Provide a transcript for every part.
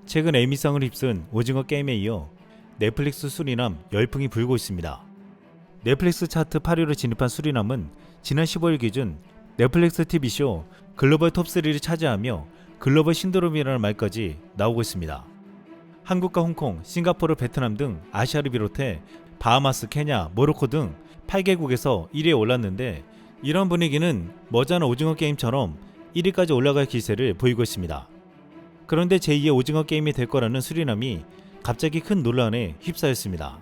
최근 에미상을 휩쓴 오징어 게임에 이어 넷플릭스 수리남 열풍이 불고 있습니다. 넷플릭스 차트 8위로 진입한 수리남은 지난 15일 기준 넷플릭스 TV쇼 글로벌 톱3를 차지하며 글로벌 신드롬이라는 말까지 나오고 있습니다. 한국과 홍콩, 싱가포르, 베트남 등 아시아를 비롯해 바하마스, 케냐, 모로코 등 8개국에서 1위에 올랐는데, 이런 분위기는 머지않아 오징어 게임처럼 1위까지 올라갈 기세를 보이고 있습니다. 그런데 제2의 오징어 게임이 될 거라는 수리남이 갑자기 큰 논란에 휩싸였습니다.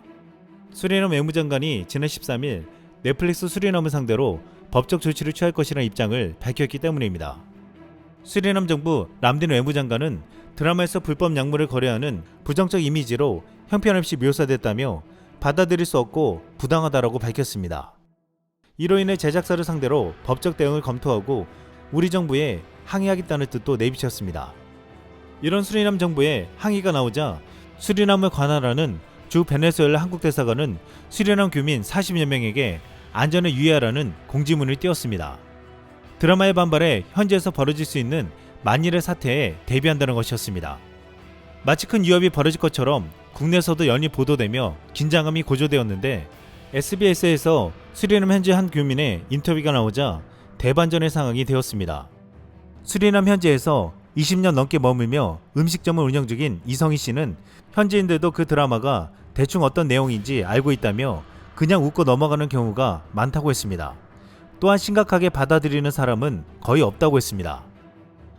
수리남 외무장관이 지난 13일 넷플릭스 수리남을 상대로 법적 조치를 취할 것이라는 입장을 밝혔기 때문입니다. 수리남 정부 람딘 외무장관은 드라마에서 불법 약물을 거래하는 부정적 이미지로 형편없이 묘사됐다며 받아들일 수 없고 부당하다라고 밝혔습니다. 이로 인해 제작사를 상대로 법적 대응을 검토하고 우리 정부에 항의하겠다는 뜻도 내비쳤습니다. 이런 수리남 정부의 항의가 나오자 수리남을 관할하는 주 베네수엘라 한국 대사관은 수리남 교민 40여 명에게 안전에 유의하라는 공지문을 띄웠습니다. 드라마에 반발해 현지에서 벌어질 수 있는 만일의 사태에 대비한다는 것이었습니다. 마치 큰 위협이 벌어질 것처럼 국내에서도 연이 보도되며 긴장감이 고조되었는데, SBS에서 수리남 현지 한 교민의 인터뷰가 나오자 대반전의 상황이 되었습니다. 수리남 현지에서 20년 넘게 머물며 음식점을 운영 중인 이성희 씨는 현지인들도 그 드라마가 대충 어떤 내용인지 알고 있다며 그냥 웃고 넘어가는 경우가 많다고 했습니다. 또한 심각하게 받아들이는 사람은 거의 없다고 했습니다.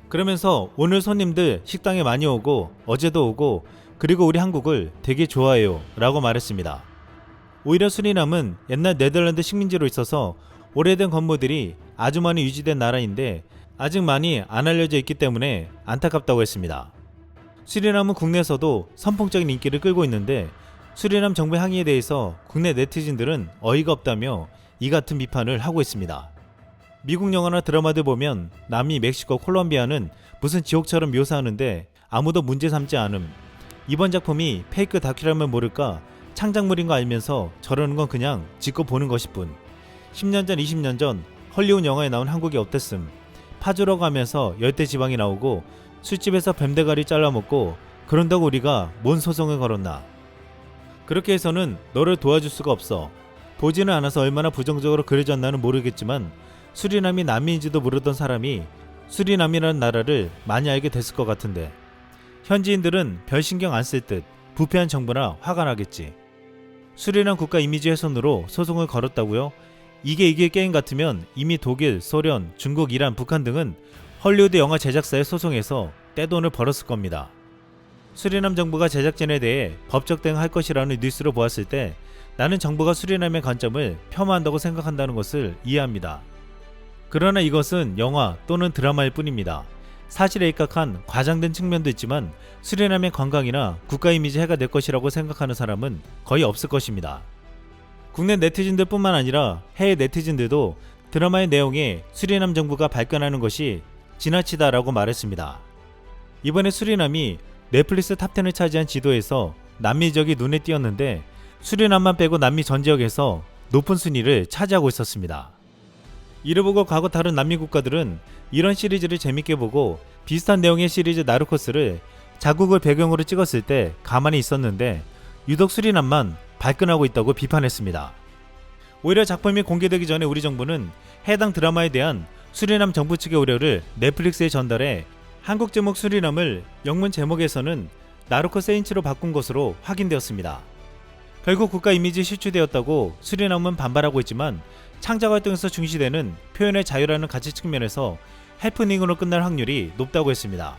그러면서 오늘 손님들 식당에 많이 오고 어제도 오고 그리고 우리 한국을 되게 좋아해요 라고 말했습니다. 오히려 수리남은 옛날 네덜란드 식민지로 있어서 오래된 건물들이 아주 많이 유지된 나라인데 아직 많이 안 알려져 있기 때문에 안타깝다고 했습니다. 수리남은 국내에서도 선풍적인 인기를 끌고 있는데, 수리남 정부의 항의에 대해서 국내 네티즌들은 어이가 없다며 이 같은 비판을 하고 있습니다. 미국 영화나 드라마들 보면 남미, 멕시코, 콜롬비아는 무슨 지옥처럼 묘사하는데 아무도 문제 삼지 않음. 이번 작품이 페이크 다큐라면 모를까 창작물인 거 알면서 저러는 건 그냥 짓고 보는 것일 뿐. 10년 전, 20년 전 헐리우드 영화에 나온 한국이 어땠음. 파주라고 하면서 열대지방이 나오고 술집에서 뱀대가리 잘라먹고 그런다고 우리가 뭔 소송을 걸었나. 그렇게 해서는 너를 도와줄 수가 없어. 보지는 않아서 얼마나 부정적으로 그려졌나는 모르겠지만 수리남이 남미인지도 모르던 사람이 수리남이라는 나라를 많이 알게 됐을 것 같은데, 현지인들은 별 신경 안 쓸 듯 부패한 정부나 화가 나겠지. 수리남 국가 이미지 훼손으로 소송을 걸었다고요? 이게 이길 게임 같으면 이미 독일, 소련, 중국, 이란, 북한 등은 헐리우드 영화 제작사에 소송해서 떼돈을 벌었을 겁니다. 수리남 정부가 제작진에 대해 법적 대응할 것이라는 뉴스를 보았을 때 나는 정부가 수리남의 관점을 폄하한다고 생각한다는 것을 이해합니다. 그러나 이것은 영화 또는 드라마일 뿐입니다. 사실에 입각한 과장된 측면도 있지만 수리남의 관광이나 국가 이미지 해가 될 것이라고 생각하는 사람은 거의 없을 것입니다. 국내 네티즌들 뿐만 아니라 해외 네티즌들도 드라마의 내용에 수리남 정부가 발끈하는 것이 지나치다라고 말했습니다. 이번에 수리남이 넷플릭스 탑10을 차지한 지도에서 남미 지역이 눈에 띄었는데 수리남만 빼고 남미 전 지역에서 높은 순위를 차지하고 있었습니다. 이를 보고 과거 다른 남미 국가들은 이런 시리즈를 재밌게 보고 비슷한 내용의 시리즈 나르코스를 자국을 배경으로 찍었을 때 가만히 있었는데 유독 수리남만 발끈하고 있다고 비판했습니다. 오히려 작품이 공개되기 전에 우리 정부는 해당 드라마에 대한 수리남 정부 측의 우려를 넷플릭스에 전달해 한국 제목 수리남을 영문 제목에서는 나르코 세인츠로 바꾼 것으로 확인되었습니다. 결국 국가 이미지 실추되었다고 수리남은 반발하고 있지만 창작 활동에서 중시되는 표현의 자유라는 가치 측면에서 해프닝으로 끝날 확률이 높다고 했습니다.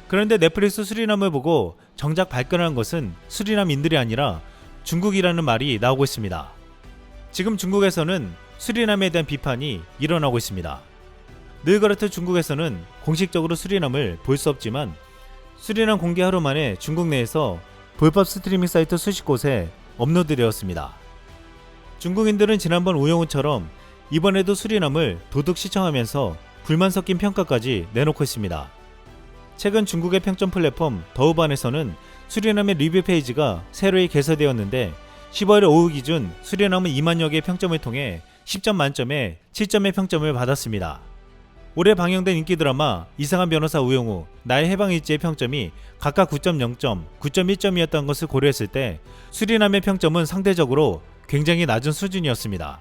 그런데 넷플릭스 수리남을 보고 정작 발끈한 것은 수리남인들이 아니라 중국이라는 말이 나오고 있습니다. 지금 중국에서는 수리남에 대한 비판이 일어나고 있습니다. 늘 그렇듯 중국에서는 공식적으로 수리남을 볼 수 없지만 수리남 공개 하루 만에 중국 내에서 불법 스트리밍 사이트 수십 곳에 업로드되었습니다. 중국인들은 지난번 우영우처럼 이번에도 수리남을 도둑 시청하면서 불만 섞인 평가까지 내놓고 있습니다. 최근 중국의 평점 플랫폼 더우반에서는 수리남의 리뷰 페이지가 새로이 개설되었는데 15일 오후 기준 수리남은 2만여 개의 평점을 통해 10점 만점에 7점의 평점을 받았습니다. 올해 방영된 인기 드라마 이상한 변호사 우영우, 나의 해방일지의 평점이 각각 9.0점, 9.1점이었던 것을 고려했을 때 수리남의 평점은 상대적으로 굉장히 낮은 수준이었습니다.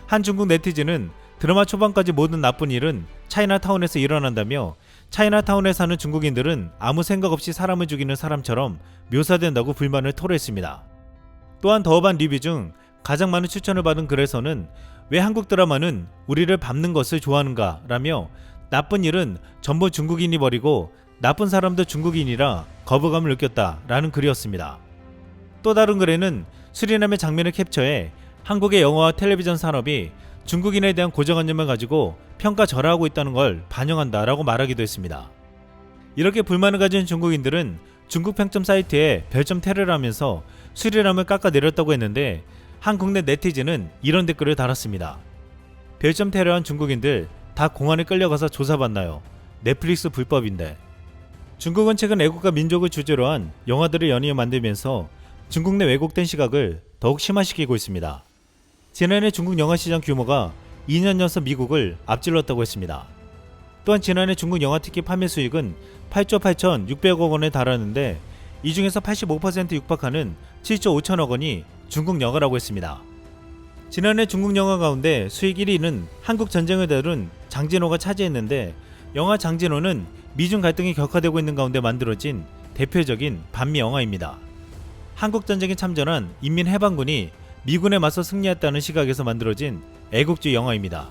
한 중국 네티즌은 드라마 초반까지 모든 나쁜 일은 차이나타운에서 일어난다며 차이나타운에 사는 중국인들은 아무 생각 없이 사람을 죽이는 사람처럼 묘사된다고 불만을 토로했습니다. 또한 더어반 리뷰 중 가장 많은 추천을 받은 글에서는 왜 한국 드라마는 우리를 밟는 것을 좋아하는가 라며 나쁜 일은 전부 중국인이 벌이고 나쁜 사람도 중국인이라 거부감을 느꼈다 라는 글이었습니다. 또 다른 글에는 수리남의 장면을 캡처해 한국의 영화와 텔레비전 산업이 중국인에 대한 고정관념을 가지고 평가절하하고 있다는 걸 반영한다 라고 말하기도 했습니다. 이렇게 불만을 가진 중국인들은 중국 평점 사이트에 별점 테러를 하면서 수리남을 깎아내렸다고 했는데 한 국내 네티즌은 이런 댓글을 달았습니다. 별점 테러한 중국인들 다 공안에 끌려가서 조사받나요? 넷플릭스 불법인데. 중국은 최근 애국과 민족을 주제로 한 영화들을 연이어 만들면서 중국 내 왜곡된 시각을 더욱 심화시키고 있습니다. 지난해 중국 영화 시장 규모가 2년 연속 미국을 앞질렀다고 했습니다. 또한 지난해 중국 영화 티켓 판매 수익은 8조 8,600억 원에 달하는데 이 중에서 85% 육박하는 7조 5천억 원이 중국 영화라고 했습니다. 지난해 중국 영화 가운데 수익 1위는 한국 전쟁을 다룬 장진호가 차지했는데 영화 장진호는 미중 갈등이 격화되고 있는 가운데 만들어진 대표적인 반미 영화입니다. 한국 전쟁에 참전한 인민해방군이 미군에 맞서 승리했다는 시각에서 만들어진 애국주의 영화입니다.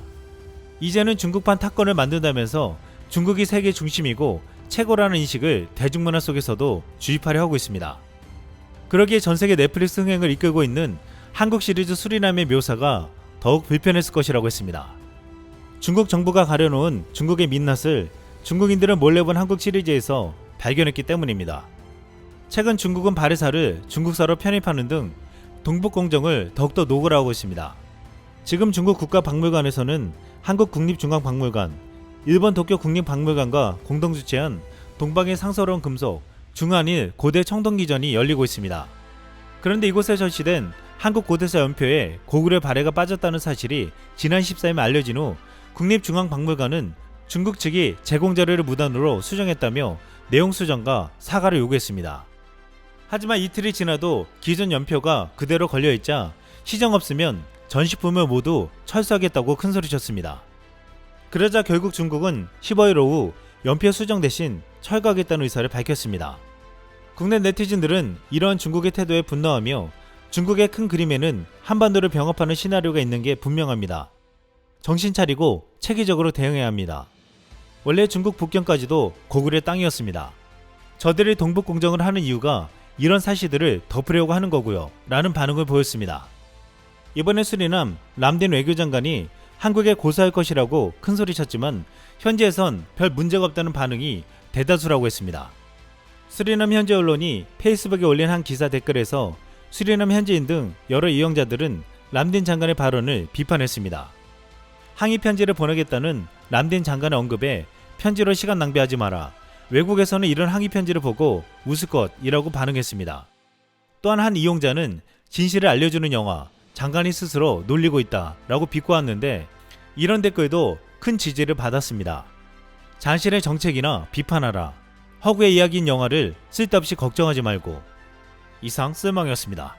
이제는 중국판 탑건을 만든다면서 중국이 세계 중심이고 최고라는 인식을 대중문화 속에서도 주입하려 하고 있습니다. 그러기에 전세계 넷플릭스 흥행을 이끌고 있는 한국 시리즈 수리남의 묘사가 더욱 불편했을 것이라고 했습니다. 중국 정부가 가려놓은 중국의 민낯을 중국인들은 몰래 본 한국 시리즈에서 발견했기 때문입니다. 최근 중국은 바레사를 중국사로 편입하는 등 동북공정을 더욱더 노골화하고 있습니다. 지금 중국 국가박물관에서는 한국 국립중앙박물관, 일본 도쿄 국립박물관과 공동 주최한 동방의 상서로운 금속 중한일 고대 청동기전이 열리고 있습니다. 그런데 이곳에 전시된 한국 고대사 연표에 고구려 발해가 빠졌다는 사실이 지난 14일 알려진 후 국립중앙박물관은 중국 측이 제공 자료를 무단으로 수정했다며 내용 수정과 사과를 요구했습니다. 하지만 이틀이 지나도 기존 연표가 그대로 걸려있자 시정 없으면 전시품을 모두 철수하겠다고 큰소리쳤습니다. 그러자 결국 중국은 15일 오후 연표 수정 대신 철거하겠다는 의사를 밝혔습니다. 국내 네티즌들은 이러한 중국의 태도에 분노하며 중국의 큰 그림에는 한반도를 병합하는 시나리오가 있는 게 분명합니다. 정신 차리고 체계적으로 대응해야 합니다. 원래 중국 북경까지도 고구려의 땅이었습니다. 저들이 동북공정을 하는 이유가 이런 사실들을 덮으려고 하는 거고요 라는 반응을 보였습니다. 이번에 수리남 람딘 외교장관이 한국에 고소할 것이라고 큰소리쳤지만 현지에선 별 문제가 없다는 반응이 대다수라고 했습니다. 수리남 현지 언론이 페이스북에 올린 한 기사 댓글에서 수리남 현지인 등 여러 이용자들은 람딘 장관의 발언을 비판했습니다. 항의 편지를 보내겠다는 람딘 장관의 언급에 편지로 시간 낭비하지 마라. 외국에서는 이런 항의 편지를 보고 웃을 것이라고 반응했습니다. 또한 한 이용자는 진실을 알려주는 영화, 장관이 스스로 놀리고 있다 라고 비꼬았는데 이런 댓글도 큰 지지를 받았습니다. 자신의 정책이나 비판하라. 허구의 이야기인 영화를 쓸데없이 걱정하지 말고. 이상 쓸망이었습니다.